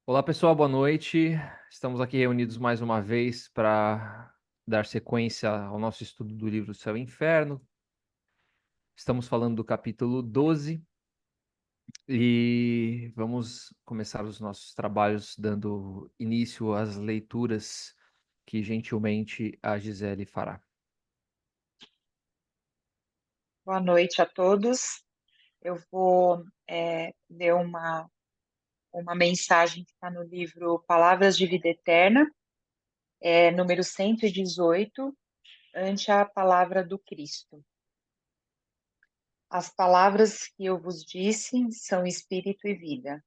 Olá, pessoal, boa noite. Estamos aqui reunidos mais uma vez para dar sequência ao nosso estudo do livro Céu e Inferno. Estamos falando do capítulo 12 e vamos começar os nossos trabalhos dando início às leituras que gentilmente a Gisele fará. Boa noite a todos. Eu vou ler uma mensagem que está no livro Palavras de Vida Eterna, número 118, ante a palavra do Cristo. As palavras que eu vos disse são espírito e vida.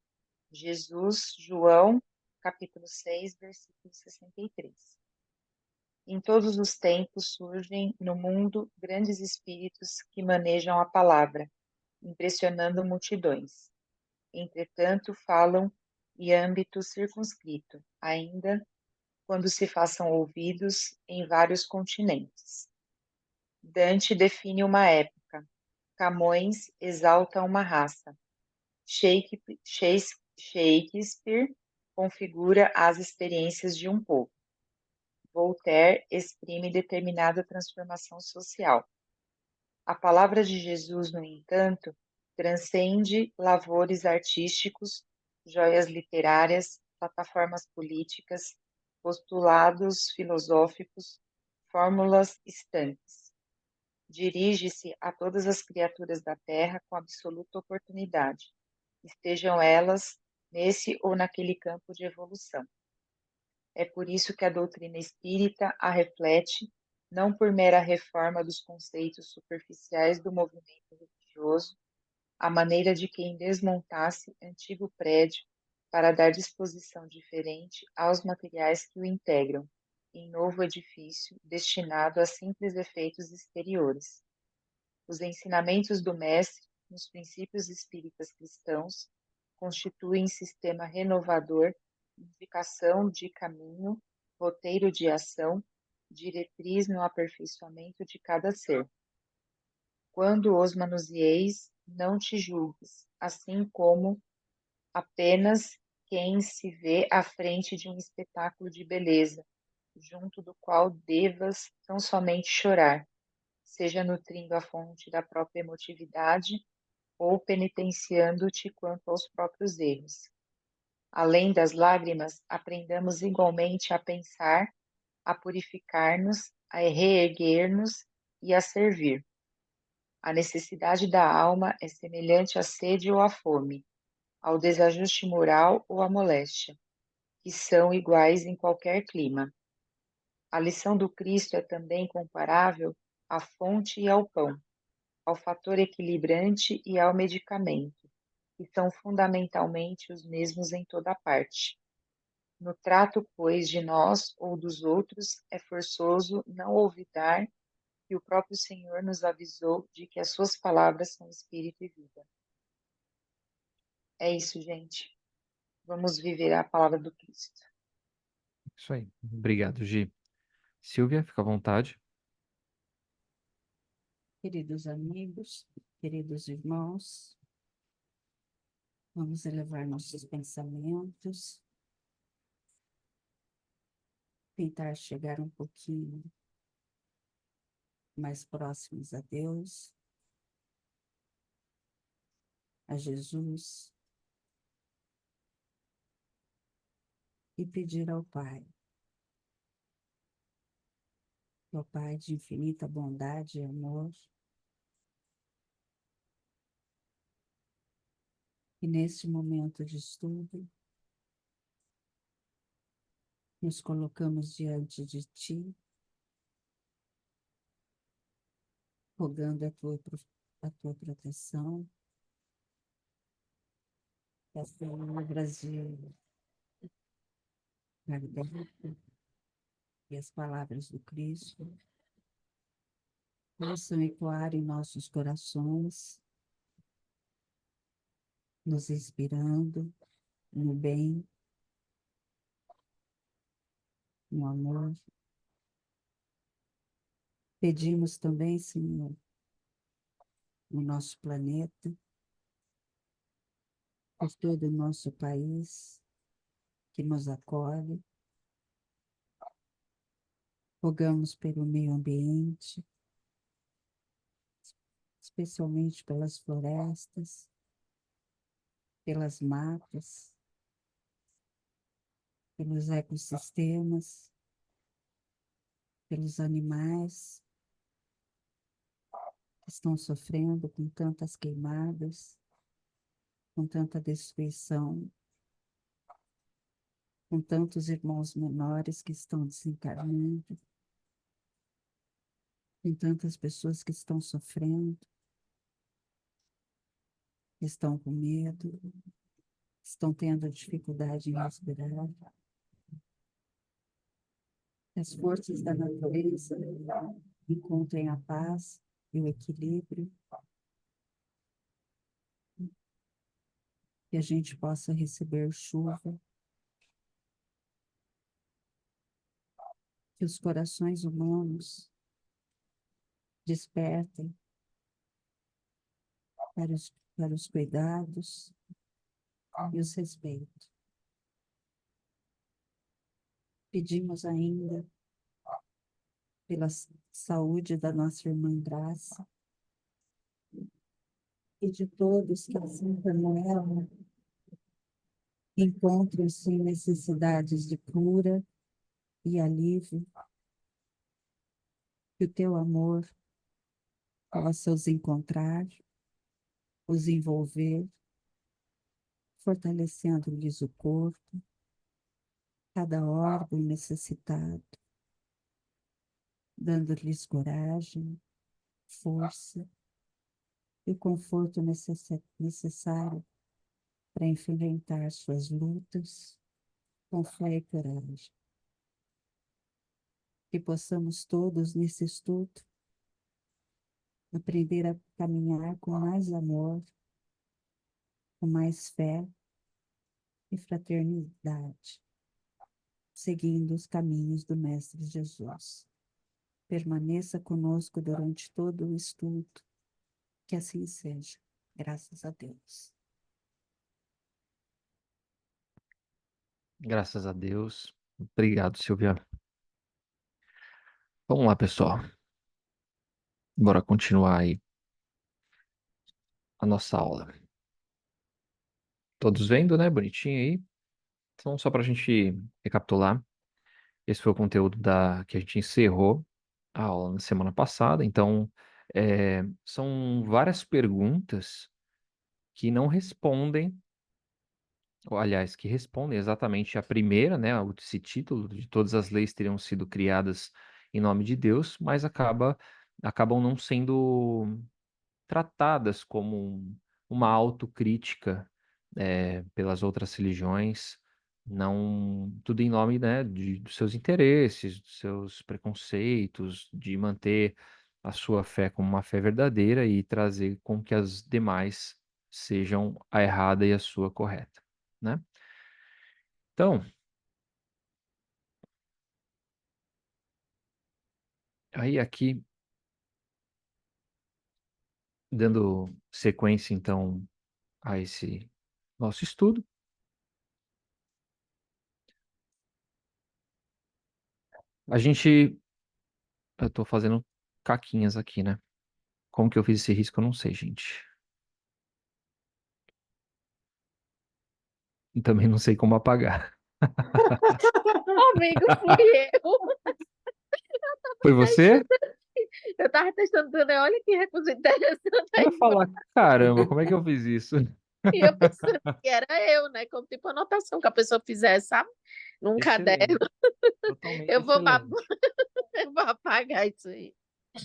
Jesus, João, capítulo 6, versículo 63. Em todos os tempos surgem no mundo grandes espíritos que manejam a palavra, impressionando multidões. Entretanto, falam em âmbito circunscrito, ainda quando se façam ouvidos em vários continentes. Dante define uma época, Camões exalta uma raça, Shakespeare configura as experiências de um povo, Voltaire exprime determinada transformação social. A palavra de Jesus, no entanto, transcende lavores artísticos, joias literárias, plataformas políticas, postulados filosóficos, fórmulas estanques. Dirige-se a todas as criaturas da Terra com absoluta oportunidade, estejam elas nesse ou naquele campo de evolução. É por isso que a doutrina espírita a reflete, não por mera reforma dos conceitos superficiais do movimento religioso, à maneira de quem desmontasse antigo prédio para dar disposição diferente aos materiais que o integram, em novo edifício destinado a simples efeitos exteriores. Os ensinamentos do Mestre, nos princípios espíritas cristãos, constituem sistema renovador, indicação de caminho, roteiro de ação, diretriz no aperfeiçoamento de cada ser. Quando os manusieis, não te julgues, assim como apenas quem se vê à frente de um espetáculo de beleza, junto do qual devas tão somente chorar, seja nutrindo a fonte da própria emotividade ou penitenciando-te quanto aos próprios erros. Além das lágrimas, aprendamos igualmente a pensar, a purificar-nos, a reerguer-nos e a servir. A necessidade da alma é semelhante à sede ou à fome, ao desajuste moral ou à moléstia, que são iguais em qualquer clima. A lição do Cristo é também comparável à fonte e ao pão, ao fator equilibrante e ao medicamento, que são fundamentalmente os mesmos em toda parte. No trato, pois, de nós ou dos outros, é forçoso não olvidar que o próprio Senhor nos avisou de que as suas palavras são espírito e vida. É isso, gente. Vamos viver a palavra do Cristo. Isso aí. Obrigado, Gi. Silvia, fica à vontade. Queridos amigos, queridos irmãos, vamos elevar nossos pensamentos, tentar chegar um pouquinho mais próximos a Deus, a Jesus, e pedir ao Pai de infinita bondade e amor, que nesse momento de estudo nos colocamos diante de Ti, rogando a tua proteção, as palavras de Kardec e as palavras do Cristo possam ecoar em nossos corações, nos inspirando no bem, no amor. Pedimos também, Senhor, no nosso planeta, por todo o nosso país, que nos acolhe. Rogamos pelo meio ambiente, especialmente pelas florestas, pelas matas, pelos ecossistemas, pelos animais que estão sofrendo com tantas queimadas, com tanta destruição, com tantos irmãos menores que estão desencarnando, com tantas pessoas que estão sofrendo, que estão com medo, estão tendo dificuldade em respirar. Que as forças da natureza encontrem a paz e o equilíbrio, que a gente possa receber chuva, que os corações humanos despertem para os cuidados e os respeitos. Pedimos ainda pela saúde da nossa irmã Graça e de todos que, assim como ela, encontram-se em necessidades de cura e alívio, que o teu amor possa os encontrar, os envolver, fortalecendo-lhes o corpo, cada órgão necessitado, dando-lhes coragem, força e o conforto necessário para enfrentar suas lutas com fé e coragem. Que possamos todos, nesse estudo, aprender a caminhar com mais amor, com mais fé e fraternidade, seguindo os caminhos do Mestre Jesus. Permaneça conosco durante todo o estudo, que assim seja, graças a Deus. Graças a Deus. Obrigado, Silvia. Vamos lá, pessoal. Bora continuar aí a nossa aula. Todos vendo, né? Bonitinho aí. Então, só para a gente recapitular, esse foi o conteúdo que a gente encerrou a aula na semana passada. Então, são várias perguntas que não respondem, ou, aliás, que respondem exatamente a primeira, né? Esse título de todas as leis teriam sido criadas em nome de Deus, mas acabam não sendo tratadas como uma autocrítica pelas outras religiões, não tudo em nome, né, dos seus interesses, dos seus preconceitos, de manter a sua fé como uma fé verdadeira e trazer com que as demais sejam a errada e a sua correta, né? Então, aí aqui, dando sequência, então, a esse nosso estudo, a gente eu tô fazendo caquinhas aqui, né? Como que eu fiz esse risco, eu não sei, gente. E também não sei como apagar. Amigo, fui eu. Foi você? Eu tava testando tudo, olha que recurso interessante Eu ia aí. falar, caramba, como é que eu fiz isso? E eu pensando que era eu, né? Como tipo anotação que a pessoa fizesse, sabe? Num caderno. Excelente, totalmente Eu vou, excelente. eu vou apagar isso aí.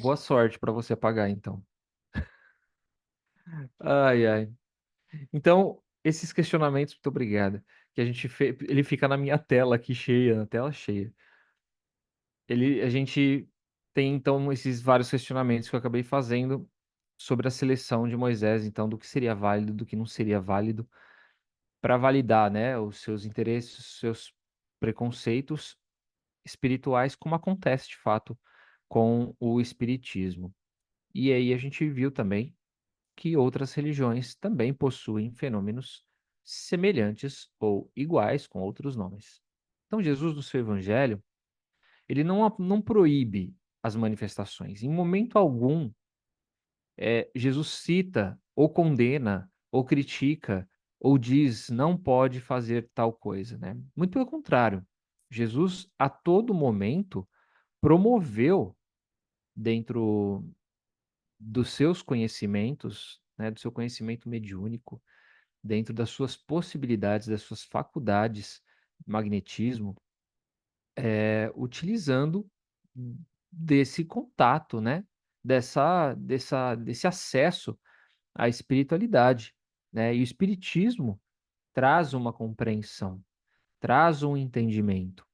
Boa sorte para você apagar, então. Ai, ai. Então, esses questionamentos, muito obrigado. Que a gente fez, ele fica na minha tela aqui cheia, na tela cheia. A gente tem então esses vários questionamentos que eu acabei fazendo sobre a seleção de Moisés, então do que seria válido, do que não seria válido, para validar, né, os seus interesses, os seus preconceitos espirituais, como acontece de fato com o espiritismo. E aí a gente viu também que outras religiões também possuem fenômenos semelhantes ou iguais com outros nomes. Então, Jesus, no seu evangelho, ele não proíbe as manifestações. Em momento algum, Jesus cita, ou condena, ou critica, ou diz não pode fazer tal coisa, né? Muito pelo contrário. Jesus, a todo momento, promoveu dentro dos seus conhecimentos, né, do seu conhecimento mediúnico, dentro das suas possibilidades, das suas faculdades, magnetismo, utilizando desse contato, né, desse acesso à espiritualidade, né? E o espiritismo traz uma compreensão, traz um entendimento,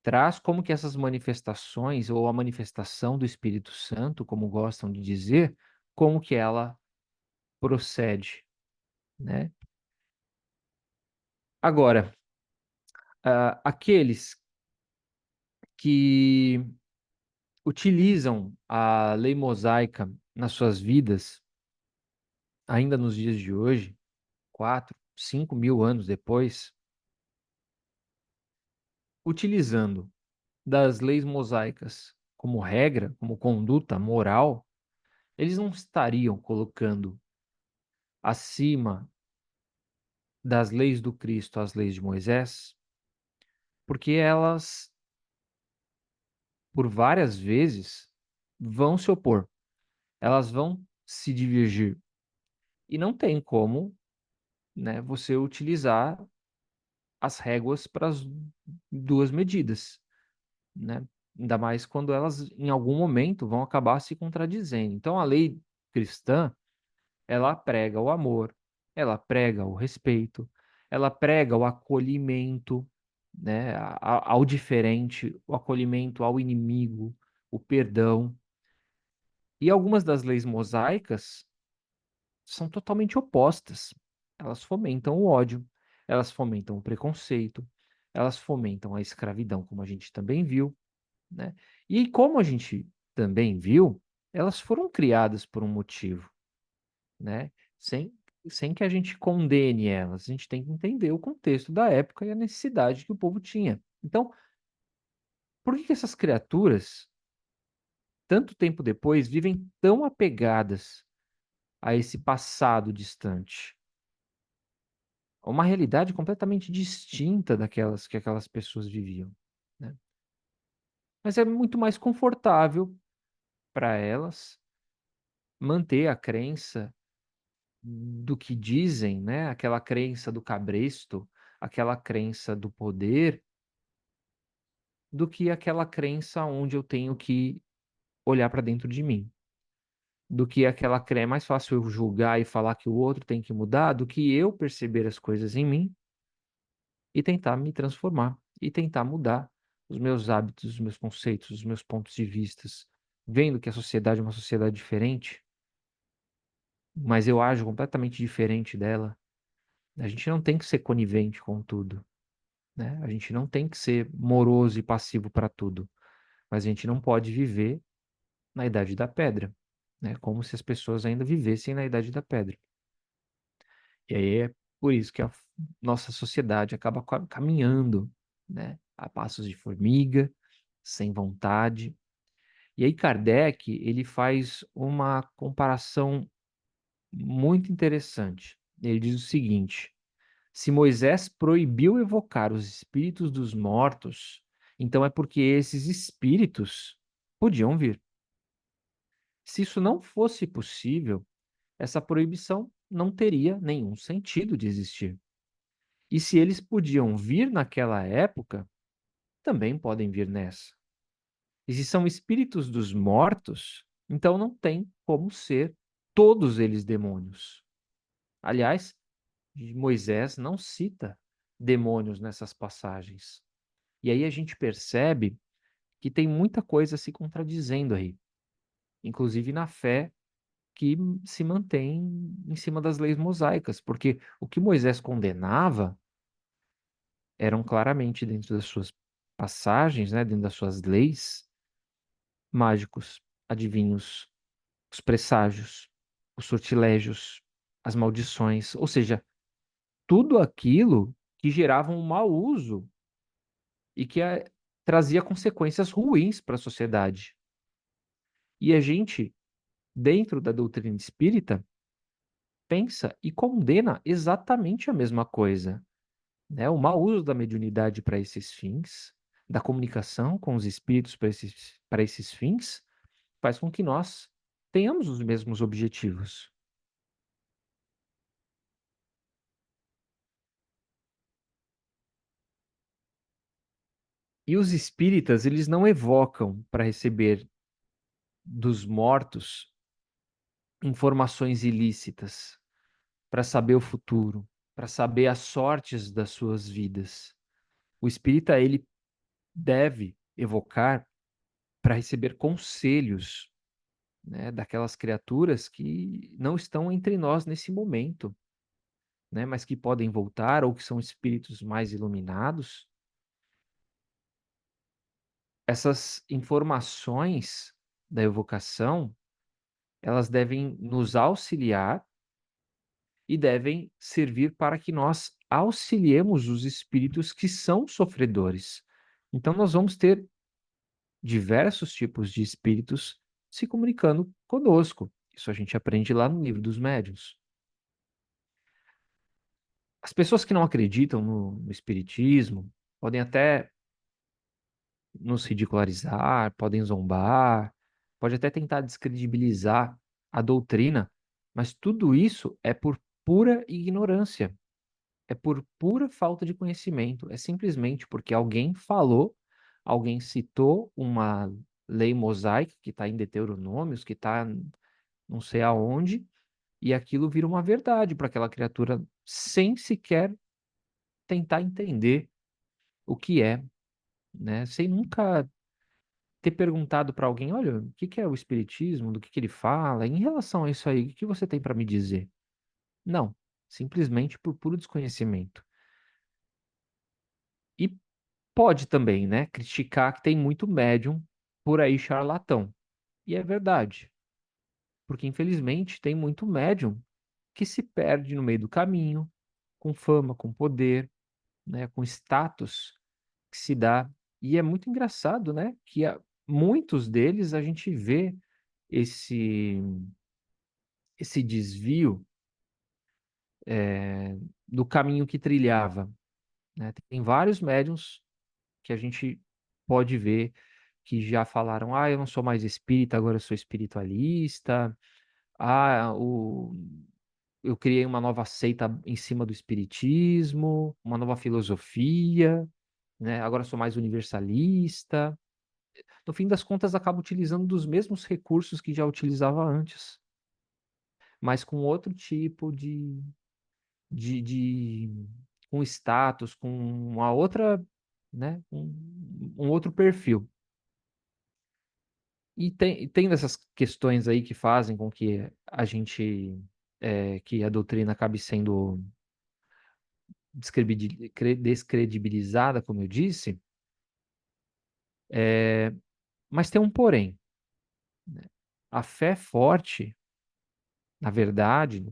traz como que essas manifestações ou a manifestação do Espírito Santo, como gostam de dizer, como que ela procede, né? Agora, aqueles que utilizam a lei mosaica nas suas vidas, ainda nos dias de hoje, 4, 5 mil anos depois, utilizando das leis mosaicas como regra, como conduta moral, eles não estariam colocando acima das leis do Cristo as leis de Moisés, porque elas, por várias vezes, vão se opor, elas vão se divergir. E não tem como, né, você utilizar as réguas para as duas medidas, né? Ainda mais quando elas, em algum momento, vão acabar se contradizendo. Então, a lei cristã, ela prega o amor, ela prega o respeito, ela prega o acolhimento, né, ao diferente, o acolhimento ao inimigo, o perdão. E algumas das leis mosaicas são totalmente opostas. Elas fomentam o ódio, elas fomentam o preconceito, elas fomentam a escravidão, como a gente também viu, né? E como a gente também viu, elas foram criadas por um motivo, né? Sem, sem que a gente condene elas, a gente tem que entender o contexto da época e a necessidade que o povo tinha. Então, por que que essas criaturas, tanto tempo depois, vivem tão apegadas a esse passado distante? Uma realidade completamente distinta daquelas que aquelas pessoas viviam, né. Mas é muito mais confortável para elas manter a crença do que dizem, né, aquela crença do cabresto, aquela crença do poder, do que aquela crença onde eu tenho que olhar para dentro de mim. Do que aquela cre É mais fácil eu julgar e falar que o outro tem que mudar, do que eu perceber as coisas em mim e tentar me transformar, e tentar mudar os meus hábitos, os meus conceitos, os meus pontos de vistas, vendo que a sociedade é uma sociedade diferente, mas eu ajo completamente diferente dela. A gente não tem que ser conivente com tudo, né? A gente não tem que ser moroso e passivo para tudo, mas a gente não pode viver na idade da pedra, né? Como se as pessoas ainda vivessem na idade da pedra. E aí é por isso que a nossa sociedade acaba caminhando, né, a passos de formiga, sem vontade. E aí Kardec, ele faz uma comparação muito interessante. Ele diz o seguinte: se Moisés proibiu evocar os espíritos dos mortos, então é porque esses espíritos podiam vir. Se isso não fosse possível, essa proibição não teria nenhum sentido de existir. E se eles podiam vir naquela época, também podem vir nessa. E se são espíritos dos mortos, então não tem como ser todos eles demônios. Aliás, Moisés não cita demônios nessas passagens. E aí a gente percebe que tem muita coisa se contradizendo aí, inclusive na fé que se mantém em cima das leis mosaicas, porque o que Moisés condenava eram claramente dentro das suas passagens, né, dentro das suas leis, mágicos, adivinhos, os presságios, os sortilégios, as maldições, ou seja, tudo aquilo que gerava um mau uso e que trazia consequências ruins para a sociedade. E a gente, dentro da doutrina espírita, pensa e condena exatamente a mesma coisa, né? O mau uso da mediunidade para esses fins, da comunicação com os espíritos para esses fins, faz com que nós tenhamos os mesmos objetivos. E os espíritas, eles não evocam para receber dos mortos informações ilícitas, para saber o futuro, para saber as sortes das suas vidas. O espírita, ele deve evocar para receber conselhos, né, daquelas criaturas que não estão entre nós nesse momento, né, mas que podem voltar ou que são espíritos mais iluminados. Essas informações da evocação, elas devem nos auxiliar e devem servir para que nós auxiliemos os espíritos que são sofredores. Então, nós vamos ter diversos tipos de espíritos se comunicando conosco. Isso a gente aprende lá no Livro dos Médiuns. As pessoas que não acreditam no espiritismo podem até nos ridicularizar, podem zombar, pode até tentar descredibilizar a doutrina, mas tudo isso é por pura ignorância, é por pura falta de conhecimento, é simplesmente porque alguém falou, alguém citou uma lei mosaica que está em Deuteronômios, que está não sei aonde, e aquilo vira uma verdade para aquela criatura sem sequer tentar entender o que é, né? Sem nunca ter perguntado para alguém, olha, o que que é o espiritismo, do que ele fala, em relação a isso aí, o que você tem para me dizer? Não, simplesmente por puro desconhecimento. E pode também, né, criticar que tem muito médium por aí charlatão. E é verdade, porque infelizmente tem muito médium que se perde no meio do caminho, com fama, com poder, né, com status que se dá. E é muito engraçado, né, que muitos deles a gente vê esse esse desvio do caminho que trilhava, né? Tem vários médiuns que a gente pode ver que já falaram, ah, eu não sou mais espírita, agora eu sou espiritualista, ah, eu criei uma nova seita em cima do espiritismo, uma nova filosofia, né? Agora eu sou mais universalista. No fim das contas, acaba utilizando dos mesmos recursos que já utilizava antes, mas com outro tipo de com status, com uma outra, né, um outro perfil. E tem dessas questões aí que fazem com que a gente, que a doutrina acabe sendo descredibilizada, como eu disse, mas tem um porém, né? A fé forte, na verdade,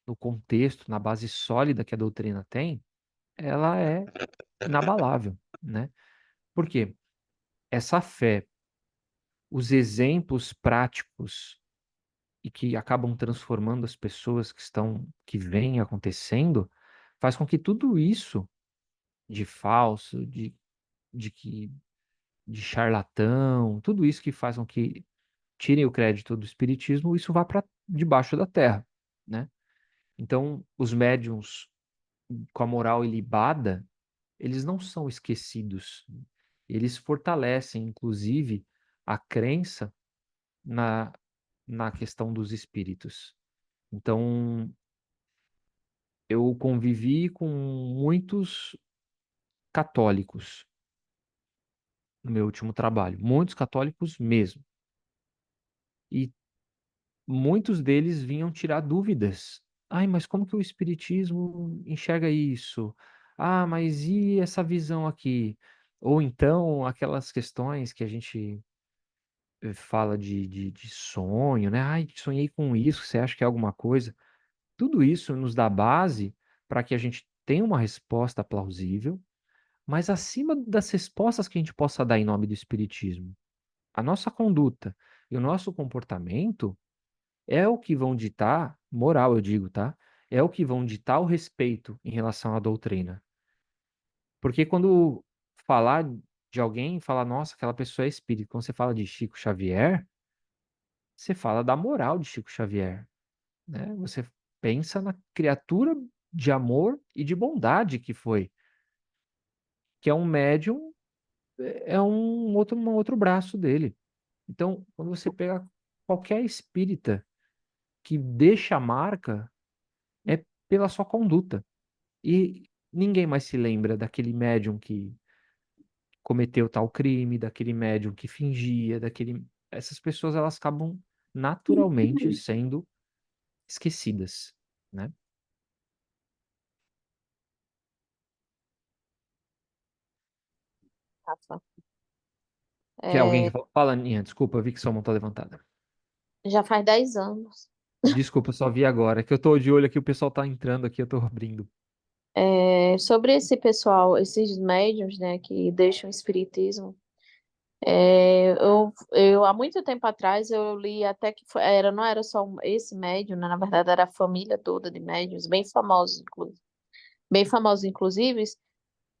no contexto, na base sólida que a doutrina tem, ela é inabalável, né? Por quê? Essa fé, os exemplos práticos e que acabam transformando as pessoas que vêm acontecendo, faz com que tudo isso de falso, de que de charlatão, tudo isso que faz com que tirem o crédito do espiritismo, isso vá para debaixo da terra, né? Então, os médiuns com a moral ilibada, eles não são esquecidos. Eles fortalecem, inclusive, a crença na, na questão dos espíritos. Então, eu convivi com muitos católicos no meu último trabalho, muitos católicos mesmo. E muitos deles vinham tirar dúvidas. Ai, mas como que o espiritismo enxerga isso? Ah, mas e essa visão aqui? Ou então aquelas questões que a gente fala de sonho, né? Ai, sonhei com isso, você acha que é alguma coisa? Tudo isso nos dá base para que a gente tenha uma resposta plausível, mas acima das respostas que a gente possa dar em nome do espiritismo, a nossa conduta e o nosso comportamento é o que vão ditar, moral eu digo, tá? É o que vão ditar o respeito em relação à doutrina. Porque quando falar de alguém, falar, nossa, aquela pessoa é espírita. Quando você fala de Chico Xavier, você fala da moral de Chico Xavier, né? Você pensa na criatura de amor e de bondade que foi, que é um médium, é um outro braço dele. Então, quando você pega qualquer espírita que deixa a marca, é pela sua conduta. E ninguém mais se lembra daquele médium que cometeu tal crime, daquele médium que fingia, daquele. Essas pessoas elas acabam naturalmente sendo esquecidas, né? Rafa. Quer alguém É, que fala, Aninha? Desculpa, eu vi que sua mão tá levantada. já faz 10 anos. Desculpa, eu só vi agora. É que eu tô de olho aqui, o pessoal tá entrando aqui, eu tô abrindo. Sobre esse pessoal, esses médiums, né, que deixam o espiritismo, há muito tempo atrás eu li até que não era só esse médium, né, na verdade era a família toda de médiums, bem famosos,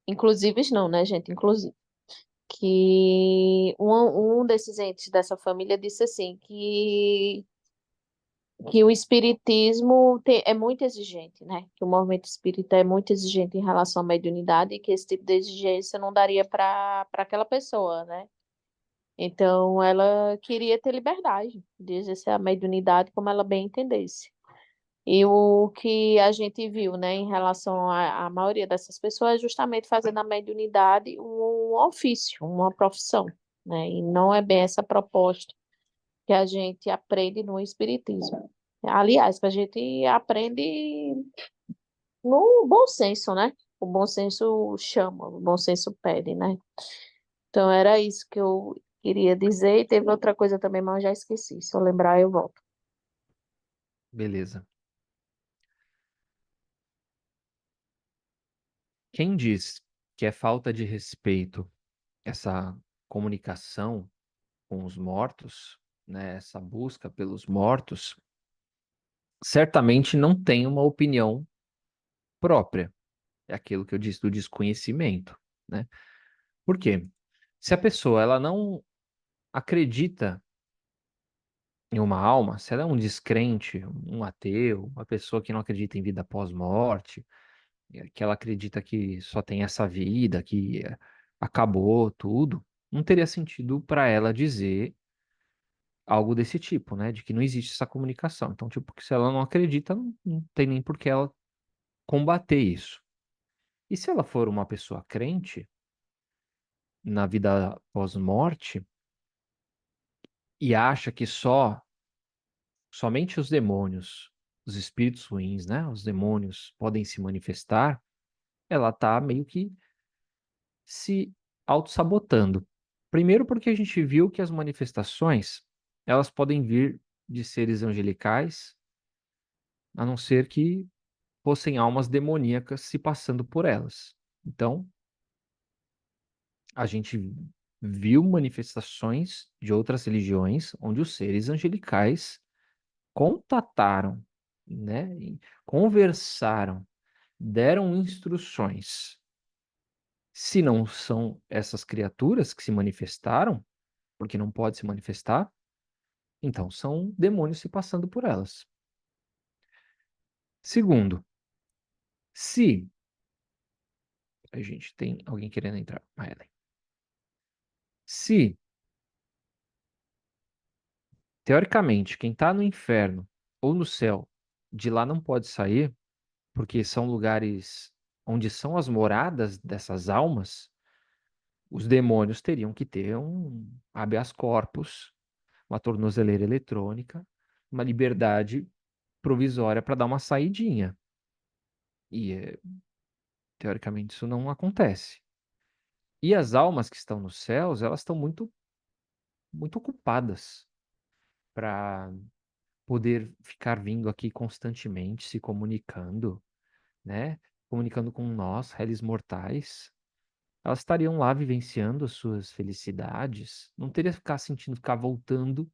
inclusive não, né, gente, inclusive, que um desses entes dessa família disse assim, que o espiritismo é muito exigente, né? Que o movimento espírita é muito exigente em relação à mediunidade e que esse tipo de exigência não daria para aquela pessoa, né? Então, ela queria ter liberdade de exercer a mediunidade como ela bem entendesse. E o que a gente viu, né, em relação à maioria dessas pessoas é justamente fazendo a mediunidade um ofício, uma profissão, né? E não é bem essa proposta que a gente aprende no espiritismo. Aliás, que a gente aprende no bom senso, né? O bom senso chama, o bom senso pede, né? Então era isso que eu queria dizer. E teve outra coisa também, mas eu já esqueci. Se eu lembrar, eu volto. Beleza. Quem diz que é falta de respeito essa comunicação com os mortos, né, essa busca pelos mortos, certamente não tem uma opinião própria. É aquilo que eu disse do desconhecimento, né? Por quê? Se a pessoa ela não acredita em uma alma, se ela é um descrente, um ateu, uma pessoa que não acredita em vida após morte, que ela acredita que só tem essa vida, que acabou tudo, não teria sentido para ela dizer algo desse tipo, né? De que não existe essa comunicação. Então, tipo, que se ela não acredita, não tem nem por que ela combater isso. E se ela for uma pessoa crente na vida pós-morte e acha que somente os demônios, os espíritos ruins, né? Os demônios podem se manifestar, ela tá meio que se auto-sabotando. Primeiro porque a gente viu que as manifestações, elas podem vir de seres angelicais, a não ser que fossem almas demoníacas se passando por elas. Então, a gente viu manifestações de outras religiões onde os seres angelicais contataram, né, e conversaram, deram instruções. Se não são essas criaturas que se manifestaram, porque não pode se manifestar, então são demônios se passando por elas. Segundo, se a gente tem alguém querendo entrar, a Ellen. Se teoricamente quem está no inferno ou no céu, de lá não pode sair, porque são lugares onde são as moradas dessas almas, os demônios teriam que ter um habeas corpus, uma tornozeleira eletrônica, uma liberdade provisória para dar uma saidinha. E, teoricamente, isso não acontece. E as almas que estão nos céus, elas estão muito, muito ocupadas para poder ficar vindo aqui constantemente, se comunicando. né, comunicando com nós, réis mortais, elas estariam lá vivenciando as suas felicidades, não teria que ficar sentindo ficar voltando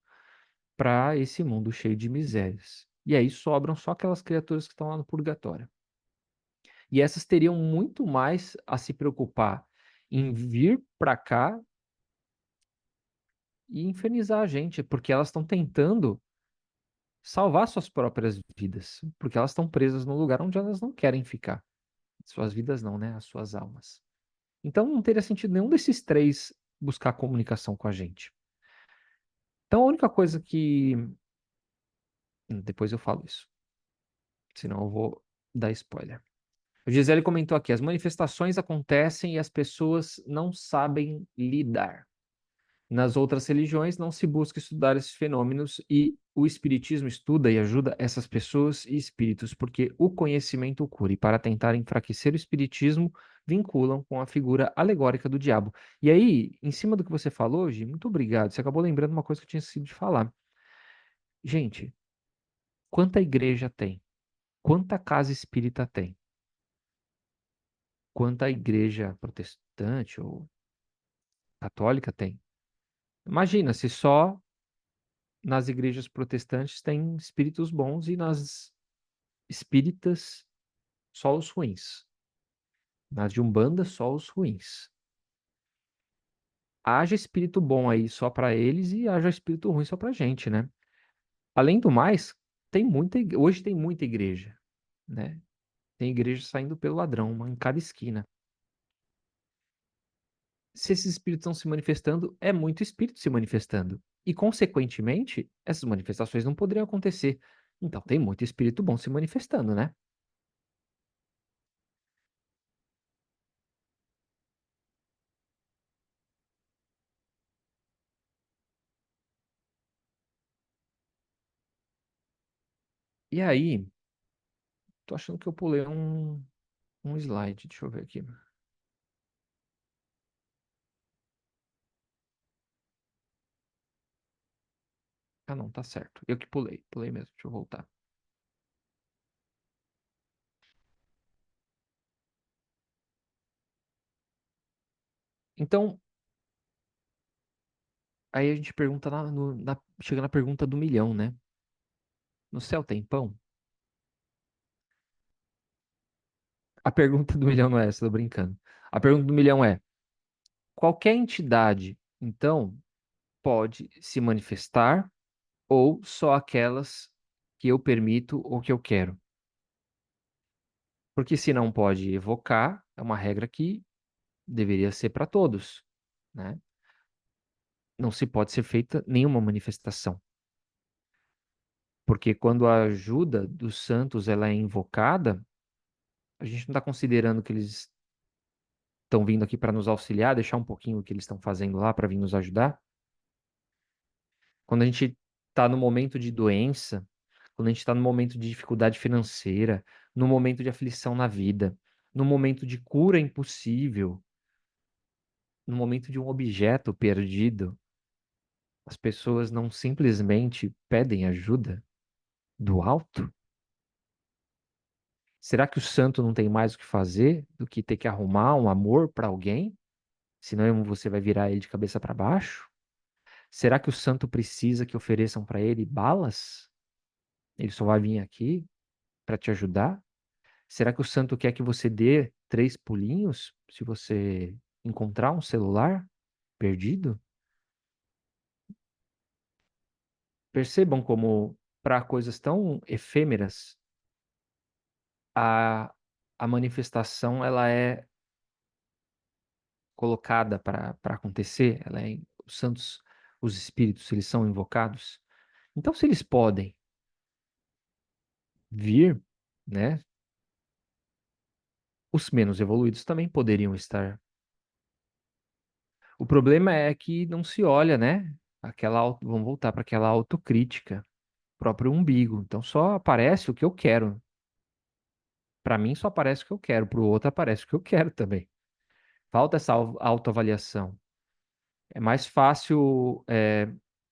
para esse mundo cheio de misérias. E aí sobram só aquelas criaturas que estão lá no purgatório. E essas teriam muito mais a se preocupar em vir para cá e infernizar a gente, porque elas estão tentando salvar suas próprias vidas, porque elas estão presas num lugar onde elas não querem ficar. Suas vidas não, né? As suas almas. Então não teria sentido nenhum desses três buscar comunicação com a gente. Então a única coisa que. Depois eu falo isso. Senão eu vou dar spoiler. O Gisele comentou aqui: as manifestações acontecem e as pessoas não sabem lidar. Nas outras religiões não se busca estudar esses fenômenos e o espiritismo estuda e ajuda essas pessoas e espíritos, porque o conhecimento cura. E para tentar enfraquecer o espiritismo, vinculam com a figura alegórica do diabo. E aí, em cima do que você falou, Gi, muito obrigado. Você acabou lembrando uma coisa que eu tinha esquecido de falar. Gente, quanta igreja tem? Quanta casa espírita tem? Quanta igreja protestante ou católica tem? Imagina se só nas igrejas protestantes tem espíritos bons e nas espíritas só os ruins. Nas de Umbanda só os ruins. Haja espírito bom aí só para eles e haja espírito ruim só pra gente, né? Além do mais, hoje tem muita igreja, né? Tem igreja saindo pelo ladrão, uma em cada esquina. Se esses espíritos estão se manifestando, é muito espírito se manifestando. E, consequentemente, essas manifestações não poderiam acontecer. Então, tem muito espírito bom se manifestando, né? E aí, tô achando que eu pulei um slide. Deixa eu ver aqui. Ah, não, tá certo. Eu que pulei. Pulei mesmo. Deixa eu voltar. Então, aí a gente pergunta chega na pergunta do milhão, né? No céu tem pão? A pergunta do milhão não é essa, tô brincando. A pergunta do milhão é: qualquer entidade, então, pode se manifestar ou só aquelas que eu permito ou que eu quero? Porque se não pode evocar, é uma regra que deveria ser para todos, né? Não se pode ser feita nenhuma manifestação. Porque quando a ajuda dos santos ela é invocada, a gente não está considerando que eles estão vindo aqui para nos auxiliar, deixar um pouquinho o que eles estão fazendo lá para vir nos ajudar. Quando a gente está no momento de doença, quando a gente está no momento de dificuldade financeira, no momento de aflição na vida, no momento de cura impossível, no momento de um objeto perdido, as pessoas não simplesmente pedem ajuda do alto? Será que o santo não tem mais o que fazer do que ter que arrumar um amor para alguém? Senão você vai virar ele de cabeça para baixo? Será que o santo precisa que ofereçam para ele balas? Ele só vai vir aqui para te ajudar? Será que o santo quer que você dê 3 pulinhos se você encontrar um celular perdido? Percebam como, para coisas tão efêmeras, a, a manifestação ela é colocada para acontecer, os santos, os espíritos, eles são invocados. Então, se eles podem vir, né, os menos evoluídos também poderiam estar. O problema é que não se olha, né? Vamos voltar para aquela autocrítica, próprio umbigo. Então só aparece o que eu quero. Para mim só aparece o que eu quero, para o outro aparece o que eu quero também. Falta essa autoavaliação. É mais fácil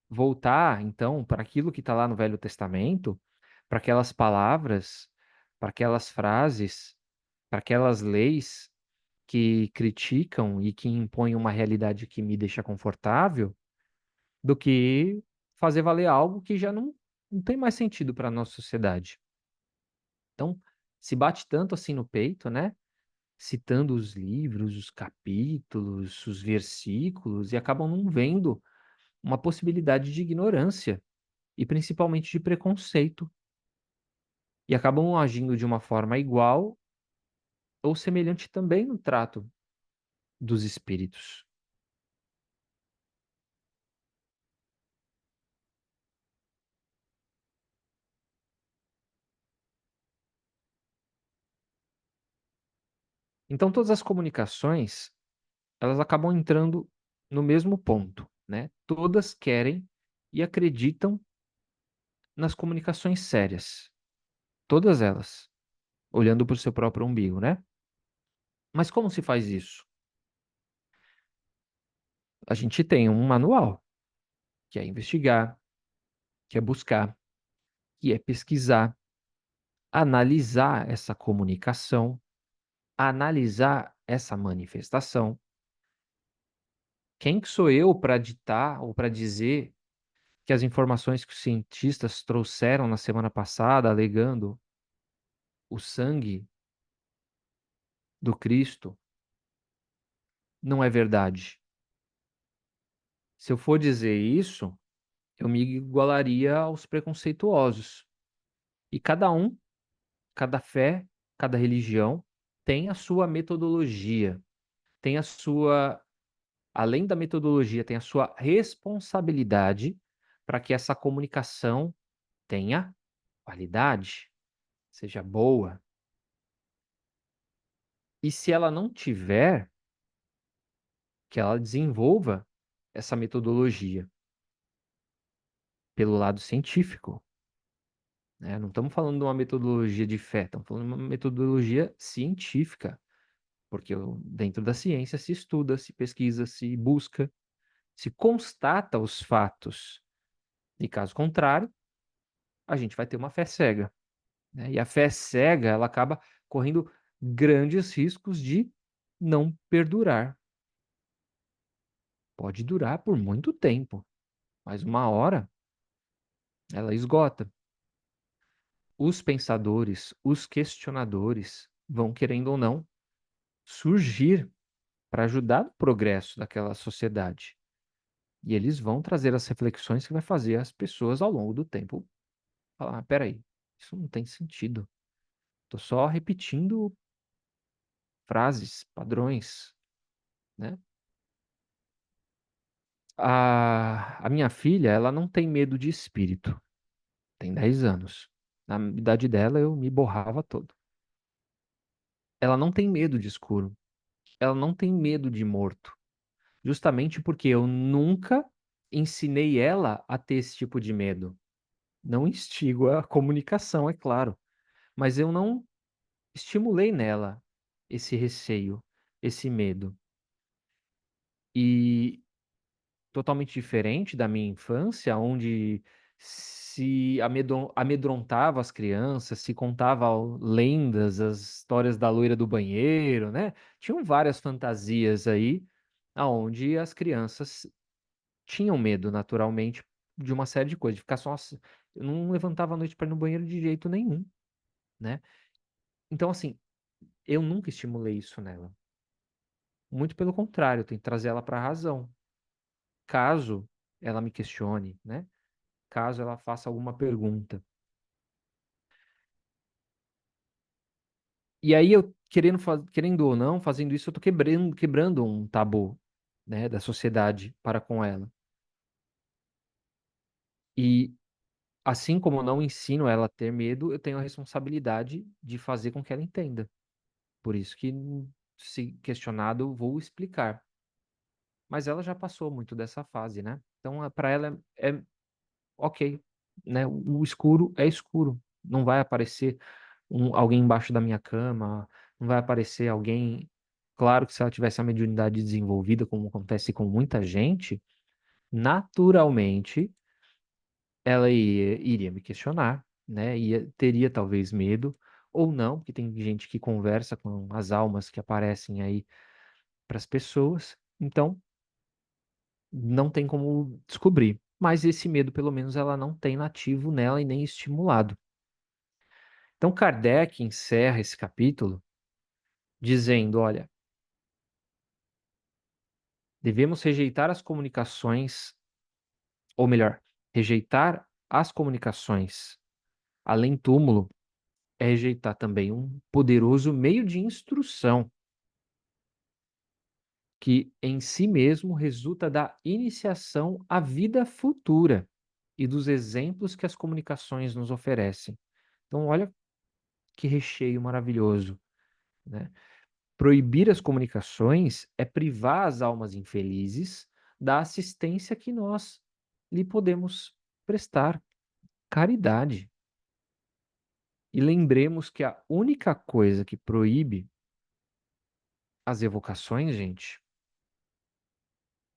voltar, então, para aquilo que está lá no Velho Testamento, para aquelas palavras, para aquelas frases para aquelas leis que criticam e que impõem uma realidade que me deixa confortável, do que fazer valer algo que já não tem mais sentido para a nossa sociedade. Então, se bate tanto assim no peito, né? Citando os livros, os capítulos, os versículos, e acabam não vendo uma possibilidade de ignorância e principalmente de preconceito, e acabam agindo de uma forma igual ou semelhante também no trato dos espíritos. Então, todas as comunicações, elas acabam entrando no mesmo ponto, né? Todas querem e acreditam nas comunicações sérias, todas elas, olhando para o seu próprio umbigo, né? Mas como se faz isso? A gente tem um manual, que é investigar, que é buscar, que é pesquisar, analisar essa comunicação, analisar essa manifestação. Quem que sou eu para ditar ou para dizer que as informações que os cientistas trouxeram na semana passada, alegando o sangue do Cristo, não é verdade? Se eu for dizer isso, eu me igualaria aos preconceituosos. E cada fé, cada religião tem a sua metodologia, tem a sua, além da metodologia, tem a sua responsabilidade para que essa comunicação tenha qualidade, seja boa. E se ela não tiver, que ela desenvolva essa metodologia pelo lado científico, né? Não estamos falando de uma metodologia de fé, estamos falando de uma metodologia científica, porque dentro da ciência se estuda, se pesquisa, se busca, se constata os fatos. E caso contrário, a gente vai ter uma fé cega, né? E a fé cega, ela acaba correndo grandes riscos de não perdurar. Pode durar por muito tempo, mas uma hora ela esgota. Os pensadores, os questionadores vão, querendo ou não, surgir para ajudar no progresso daquela sociedade. E eles vão trazer as reflexões que vai fazer as pessoas ao longo do tempo falar: peraí, isso não tem sentido. Estou só repetindo frases, padrões, né? A minha filha, ela não tem medo de espírito. Tem 10 anos. Na idade dela, eu me borrava todo. Ela não tem medo de escuro. Ela não tem medo de morto. Justamente porque eu nunca ensinei ela a ter esse tipo de medo. Não instigo a comunicação, é claro, mas eu não estimulei nela esse receio, esse medo. E totalmente diferente da minha infância, onde se amedrontava as crianças, se contava lendas, as histórias da loira do banheiro, né? Tinham várias fantasias aí, aonde as crianças tinham medo, naturalmente, de uma série de coisas, de ficar só. Eu não levantava à noite para ir no banheiro de jeito nenhum, né? Então, assim, eu nunca estimulei isso nela. Muito pelo contrário, eu tenho que trazer ela para a razão. Caso ela me questione, né? Caso ela faça alguma pergunta. E aí eu querendo ou não, fazendo isso, eu tô quebrando um tabu, né, da sociedade para com ela. E assim como eu não ensino ela a ter medo, eu tenho a responsabilidade de fazer com que ela entenda. Por isso que, se questionado, eu vou explicar. Mas ela já passou muito dessa fase, né? Então, para ela é ok, né? O escuro é escuro. Não vai aparecer alguém embaixo da minha cama, não vai aparecer alguém. Claro que se ela tivesse a mediunidade desenvolvida, como acontece com muita gente, naturalmente ela iria me questionar, né? Teria talvez medo, ou não, porque tem gente que conversa com as almas que aparecem aí para as pessoas, então não tem como descobrir. Mas esse medo, pelo menos, ela não tem nativo nela e nem estimulado. Então Kardec encerra esse capítulo dizendo: olha, devemos rejeitar as comunicações, ou melhor, rejeitar as comunicações além túmulo é rejeitar também um poderoso meio de instrução que em si mesmo resulta da iniciação à vida futura e dos exemplos que as comunicações nos oferecem. Então, olha que recheio maravilhoso, né? Proibir as comunicações é privar as almas infelizes da assistência que nós lhe podemos prestar, caridade. E lembremos que a única coisa que proíbe as evocações, gente.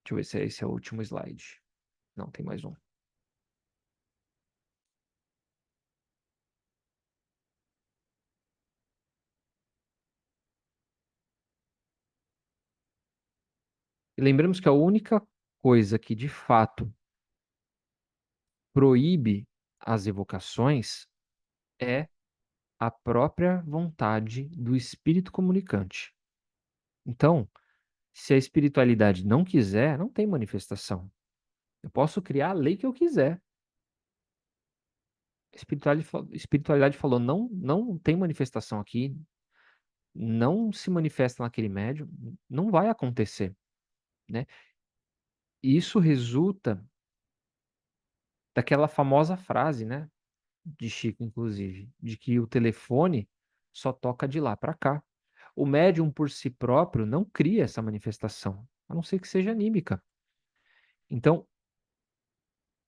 Deixa eu ver se esse é o último slide. Não, tem mais um. E lembremos que a única coisa que de fato proíbe as evocações é a própria vontade do espírito comunicante. Então, se a espiritualidade não quiser, não tem manifestação. Eu posso criar a lei que eu quiser. A espiritualidade falou, não, não tem manifestação aqui, não se manifesta naquele médium, não vai acontecer, né? E isso resulta daquela famosa frase, né, de Chico, inclusive, de que o telefone só toca de lá para cá. O médium por si próprio não cria essa manifestação, a não ser que seja anímica. Então,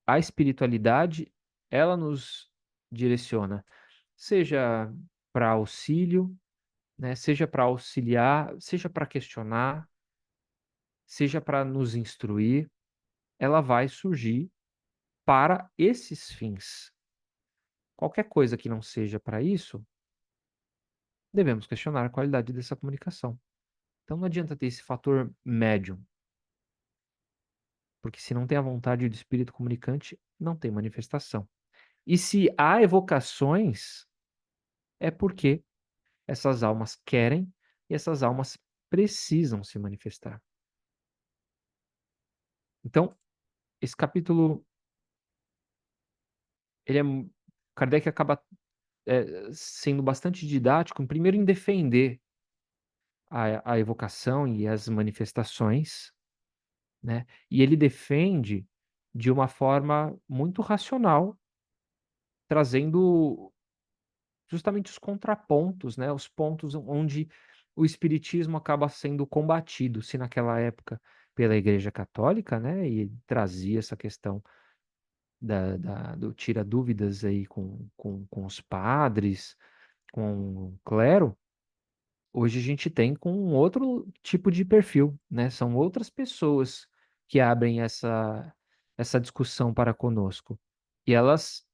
a espiritualidade, ela nos direciona, seja para auxílio, né, seja para auxiliar, seja para questionar, seja para nos instruir, ela vai surgir para esses fins. Qualquer coisa que não seja para isso, devemos questionar a qualidade dessa comunicação. Então não adianta ter esse fator médium, porque se não tem a vontade do espírito comunicante, não tem manifestação. E se há evocações, é porque essas almas querem e essas almas precisam se manifestar. Então, esse capítulo, ele é, Kardec acaba sendo bastante didático, primeiro em defender a evocação e as manifestações, né? E ele defende de uma forma muito racional, trazendo justamente os contrapontos, né? Os pontos onde o espiritismo acaba sendo combatido, se naquela época pela Igreja Católica, né? E ele trazia essa questão do tira dúvidas aí com os padres, com o clero. Hoje a gente tem com um outro tipo de perfil, né? São outras pessoas que abrem essa discussão para conosco. E elas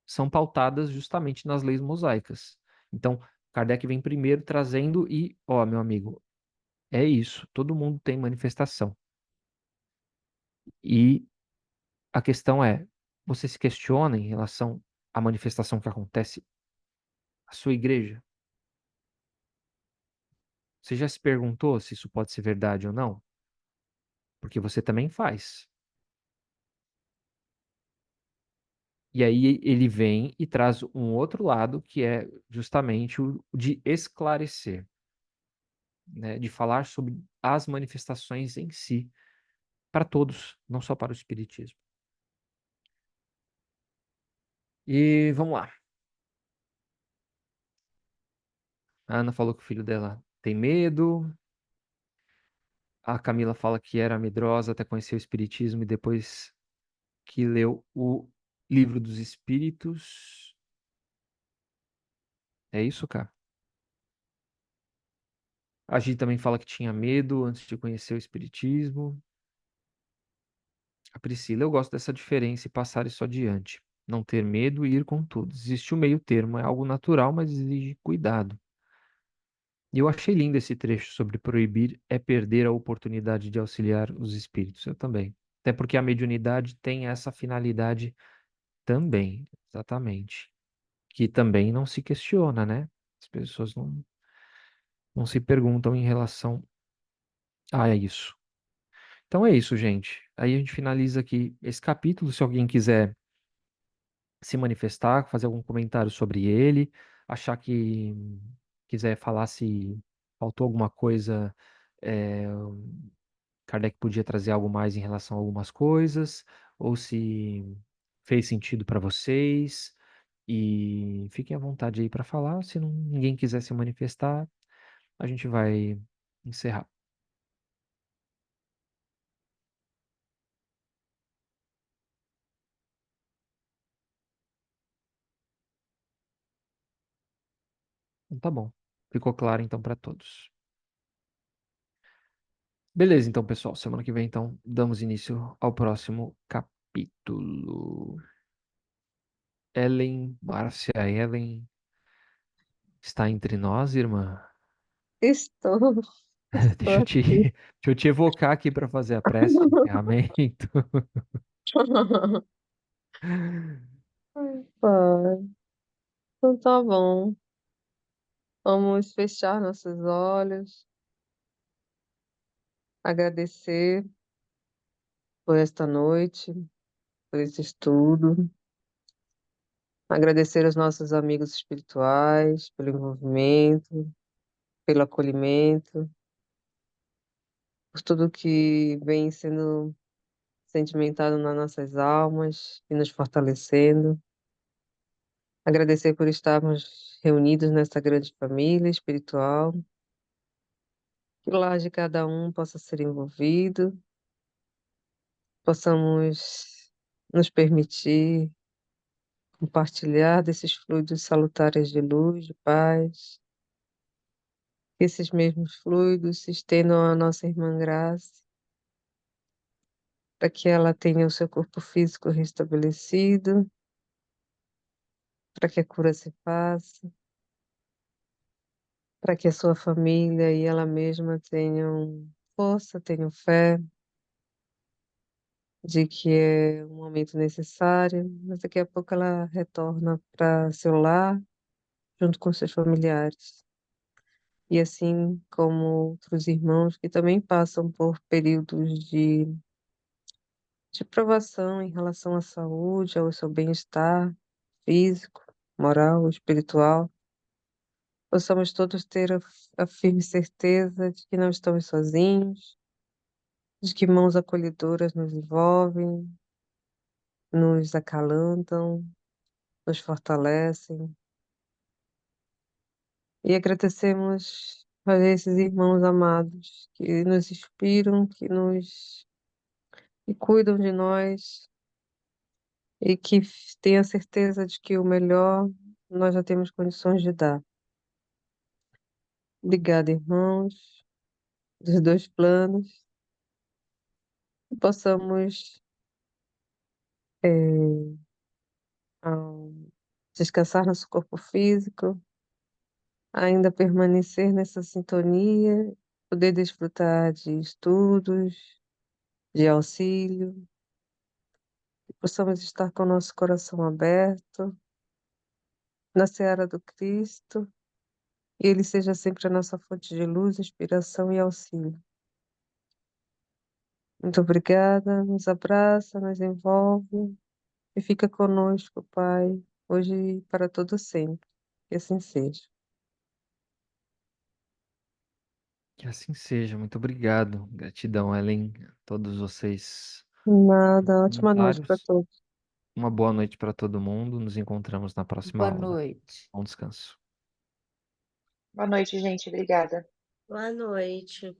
são pautadas justamente nas leis mosaicas. Então, Kardec vem primeiro trazendo e, ó, meu amigo, é isso, todo mundo tem manifestação. E a questão é, você se questiona em relação à manifestação que acontece na sua igreja? Você já se perguntou se isso pode ser verdade ou não? Porque você também faz. E aí ele vem e traz um outro lado que é justamente o de esclarecer, né? De falar sobre as manifestações em si, para todos, não só para o espiritismo. E vamos lá. A Ana falou que o filho dela tem medo. A Camila fala que era medrosa até conhecer o espiritismo e depois que leu o Livro dos Espíritos. É isso, cara? A Gi também fala que tinha medo antes de conhecer o espiritismo. A Priscila, eu gosto dessa diferença e passar isso adiante. não ter medo e ir com tudo. Existe o meio termo, é algo natural, mas exige cuidado. E eu achei lindo esse trecho sobre proibir é perder a oportunidade de auxiliar os espíritos. Eu também. Até porque a mediunidade tem essa finalidade também, exatamente. Que também não se questiona, né? As pessoas não se perguntam em relação a isso. Então é isso, gente. Aí a gente finaliza aqui esse capítulo. Se alguém quiser se manifestar, fazer algum comentário sobre ele, achar que quiser falar se faltou alguma coisa, Kardec podia trazer algo mais em relação a algumas coisas, ou se fez sentido para vocês. E fiquem à vontade aí para falar. Se ninguém quiser se manifestar, a gente vai encerrar. Então tá bom. Ficou claro então para todos. Beleza, então, pessoal. Semana que vem, então, damos início ao próximo capítulo. Márcia Ellen, está entre nós, irmã? Estou, Deixa estou eu te, aqui. deixa eu te evocar aqui para fazer a prece de encerramento. Ai, pai. Então tá bom. Vamos fechar nossos olhos, agradecer por esta noite, por esse estudo, agradecer aos nossos amigos espirituais pelo envolvimento, pelo acolhimento, por tudo que vem sendo sentimentado nas nossas almas e nos fortalecendo. Agradecer por estarmos reunidos nessa grande família espiritual, que o lar de cada um possa ser envolvido, possamos nos permitir compartilhar desses fluidos salutares de luz, de paz, que esses mesmos fluidos se estendam à nossa irmã Graça, para que ela tenha o seu corpo físico restabelecido, para que a cura se faça, para que a sua família e ela mesma tenham força, tenham fé de que é um momento necessário, mas daqui a pouco ela retorna para seu lar, junto com seus familiares. E assim como outros irmãos que também passam por períodos de provação em relação à saúde, ao seu bem-estar físico, moral, espiritual, possamos todos ter a firme certeza de que não estamos sozinhos, de que mãos acolhedoras nos envolvem, nos acalantam, nos fortalecem. E agradecemos a esses irmãos amados que nos inspiram, que cuidam de nós e que tenham a certeza de que o melhor nós já temos condições de dar. Obrigada, irmãos, dos dois planos, que possamos ao descansar nosso corpo físico, ainda permanecer nessa sintonia, poder desfrutar de estudos, de auxílio, que possamos estar com o nosso coração aberto na seara do Cristo, e Ele seja sempre a nossa fonte de luz, inspiração e auxílio. Muito obrigada, nos abraça, nos envolve e fica conosco, Pai, hoje e para todo sempre. Que assim seja. Que assim seja. Muito obrigado. Gratidão, Ellen, a todos vocês. Nada, ótima noite para Comentários. todos. Uma boa noite para todo mundo. Nos encontramos na próxima Boa aula. noite. Bom descanso. Boa noite, gente. Obrigada. Boa noite.